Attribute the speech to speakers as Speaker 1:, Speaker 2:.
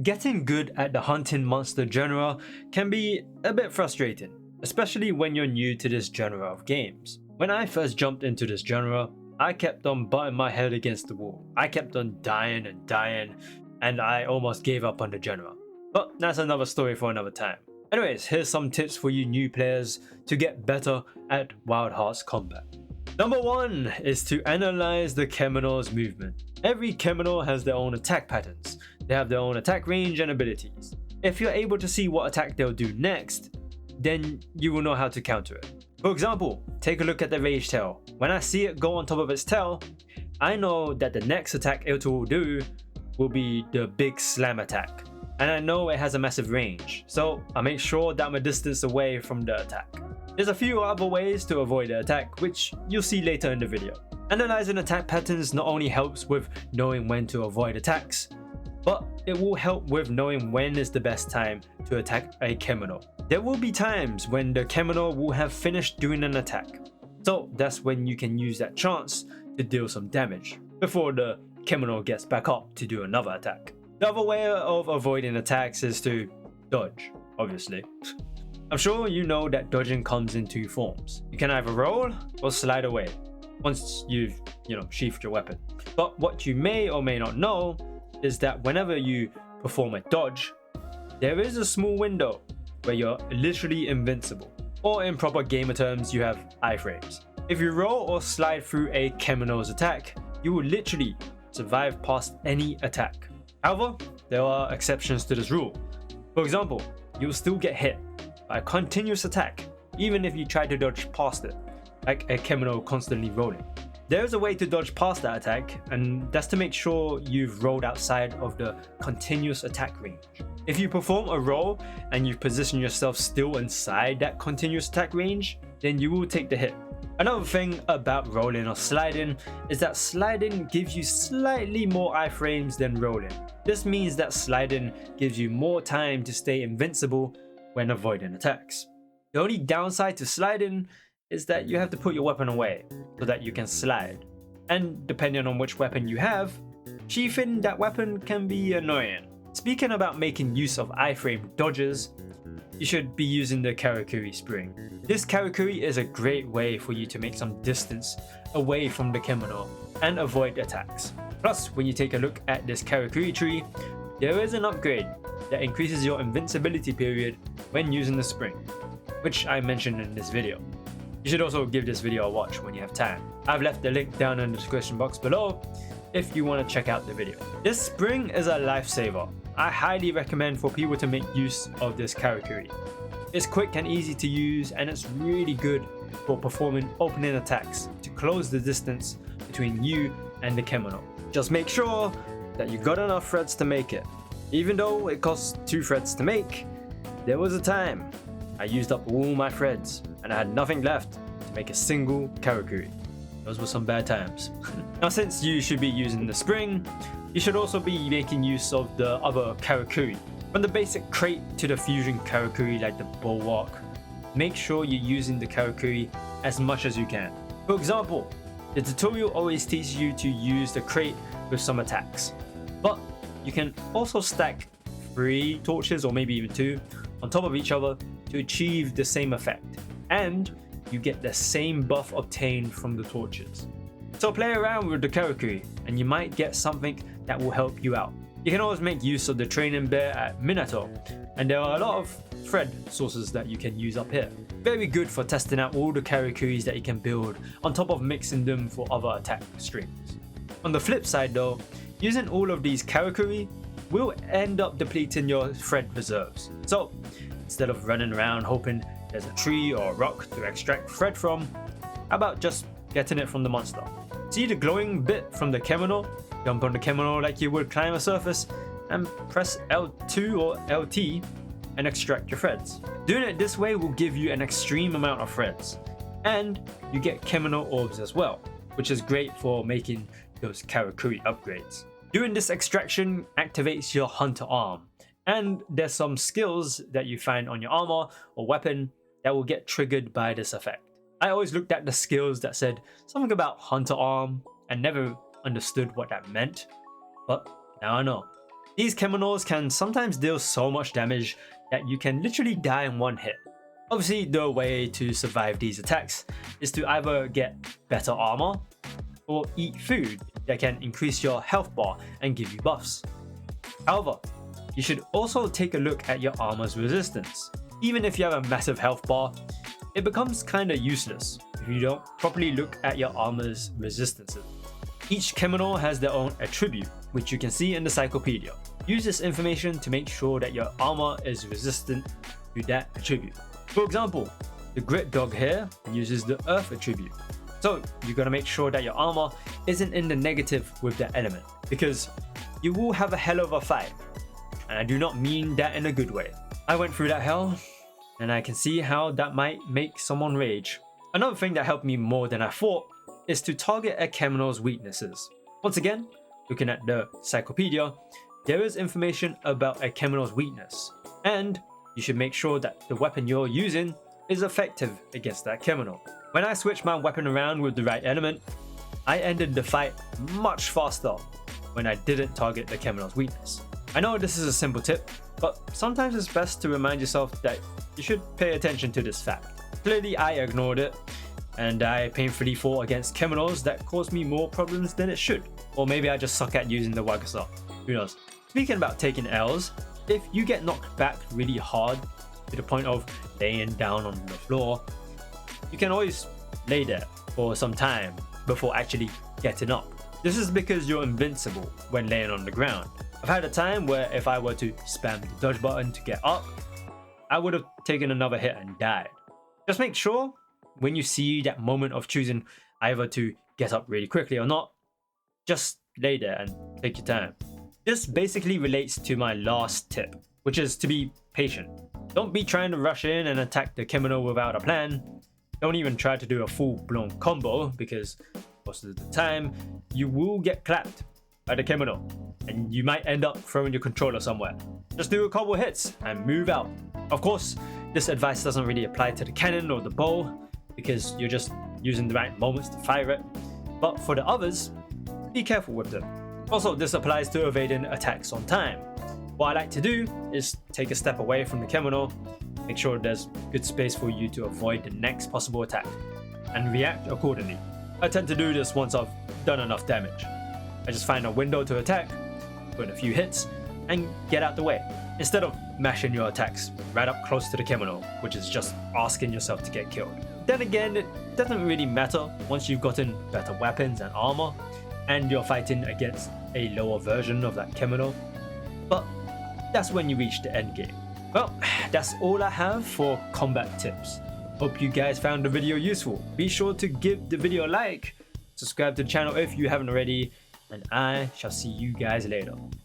Speaker 1: Getting good at the hunting monster genre can be a bit frustrating, especially when you're new to this genre of games. When I first jumped into this genre, I kept on butting my head against the wall. I kept on dying and dying, and I almost gave up on the genre. But that's another story for another time. Anyways, here's some tips for you new players to get better at Wild Hearts combat. Number 1 is to analyze the Kemonos movement. Every Kemono has their own attack patterns. They have their own attack range and abilities. If you're able to see what attack they'll do next, then you will know how to counter it. For example, take a look at the Rage Tail. When I see it go on top of its tail, I know that the next attack it will do will be the big slam attack. And I know it has a massive range, so I make sure that I'm a distance away from the attack. There's a few other ways to avoid the attack, which you'll see later in the video. Analyzing attack patterns not only helps with knowing when to avoid attacks, but it will help with knowing when is the best time to attack a Kemono. There will be times when the Kemono will have finished doing an attack, so that's when you can use that chance to deal some damage before the Kemono gets back up to do another attack. The other way of avoiding attacks is to dodge, obviously. I'm sure you know that dodging comes in 2 forms. You can either roll or slide away once you've, sheathed your weapon. But what you may or may not know is that whenever you perform a dodge, there is a small window where you're literally invincible. Or in proper gamer terms, you have iframes. If you roll or slide through a Kemono's attack, you will literally survive past any attack. However, there are exceptions to this rule. For example, you'll still get hit by a continuous attack, even if you try to dodge past it, like a Kemono constantly rolling. There is a way to dodge past that attack, and that's to make sure you've rolled outside of the continuous attack range. If you perform a roll and you position yourself still inside that continuous attack range, then you will take the hit. Another thing about rolling or sliding is that sliding gives you slightly more iframes than rolling. This means that sliding gives you more time to stay invincible when avoiding attacks. The only downside to sliding is that you have to put your weapon away so that you can slide. And depending on which weapon you have, sheathing that weapon can be annoying. Speaking about making use of iframe dodges, you should be using the Karakuri spring. This Karakuri is a great way for you to make some distance away from the Kemono and avoid attacks. Plus, when you take a look at this Karakuri tree, there is an upgrade that increases your invincibility period when using the spring, which I mentioned in this video. You should also give this video a watch when you have time. I've left the link down in the description box below if you want to check out the video. This spring is a lifesaver. I highly recommend for people to make use of this Karakuri. It's quick and easy to use, and it's really good for performing opening attacks to close the distance between you and the Kemono. Just make sure that you got enough threads to make it. Even though it costs 2 threads to make, there was a time I used up all my threads and I had nothing left to make a single Karakuri. Those were some bad times. Now, since you should be using the spring, you should also be making use of the other Karakuri. From the basic crate to the fusion Karakuri like the Bulwark, make sure you're using the Karakuri as much as you can. For example, the tutorial always teaches you to use the crate with some attacks, but you can also stack 3 torches or maybe even 2 on top of each other to achieve the same effect, and you get the same buff obtained from the torches. So play around with the Karakuri and you might get something that will help you out. You can always make use of the training bear at Minato, and there are a lot of thread sources that you can use up here. Very good for testing out all the Karakuris that you can build on top of mixing them for other attack strings. On the flip side though, using all of these Karakuri will end up depleting your thread reserves. So instead of running around hoping there's a tree or a rock to extract thread from, how about just getting it from the monster? See the glowing bit from the Kemono? Jump on the Kemono like you would climb a surface and press L2 or LT and extract your threads. Doing it this way will give you an extreme amount of threads, and you get Kemono orbs as well, which is great for making those Karakuri upgrades. Doing this extraction activates your hunter arm, and there's some skills that you find on your armor or weapon that will get triggered by this effect. I always looked at the skills that said something about hunter arm and never understood what that meant, but now I know. These Kemonos can sometimes deal so much damage that you can literally die in one hit. Obviously, the way to survive these attacks is to either get better armor or eat food that can increase your health bar and give you buffs. However, you should also take a look at your armor's resistance. Even if you have a massive health bar, it becomes kinda useless if you don't properly look at your armor's resistances. Each Kemono has their own attribute, which you can see in the Cyclopedia. Use this information to make sure that your armor is resistant to that attribute. For example, the Grit Dog here uses the Earth attribute. So you gotta make sure that your armor isn't in the negative with that element, because you will have a hell of a fight. And I do not mean that in a good way. I went through that hell, and I can see how that might make someone rage. Another thing that helped me more than I thought is to target a Kemono's weaknesses. Once again, looking at the Cyclopedia, there is information about a Kemono's weakness, and you should make sure that the weapon you're using is effective against that Kemono. When I switched my weapon around with the right element, I ended the fight much faster when I didn't target the Kemono's weakness. I know this is a simple tip, but sometimes it's best to remind yourself that you should pay attention to this fact. Clearly I ignored it, and I painfully fought against Kemonos that caused me more problems than it should. Or maybe I just suck at using the Wagasa. Who knows? Speaking about taking L's, if you get knocked back really hard to the point of laying down on the floor, you can always lay there for some time before actually getting up. This is because you're invincible when laying on the ground. I've had a time where if I were to spam the dodge button to get up, I would have taken another hit and died. Just make sure when you see that moment of choosing either to get up really quickly or not, just lay there and take your time. This basically relates to my last tip, which is to be patient. Don't be trying to rush in and attack the Kemono without a plan. Don't even try to do a full-blown combo, because most of the time you will get clapped by the Kemono and you might end up throwing your controller somewhere. Just do a couple hits and move out. Of course, this advice doesn't really apply to the cannon or the bow, because you're just using the right moments to fire it. But for the others, be careful with them. Also, this applies to evading attacks on time. What I like to do is take a step away from the Kemono, make sure there's good space for you to avoid the next possible attack, and react accordingly. I tend to do this once I've done enough damage. I just find a window to attack, put in a few hits, and get out the way, instead of mashing your attacks right up close to the Kemono, which is just asking yourself to get killed. Then again, it doesn't really matter once you've gotten better weapons and armor, and you're fighting against a lower version of that Kemono. But that's when you reach the end game. Well, that's all I have for combat tips. Hope you guys found the video useful. Be sure to give the video a like, subscribe to the channel if you haven't already, and I shall see you guys later.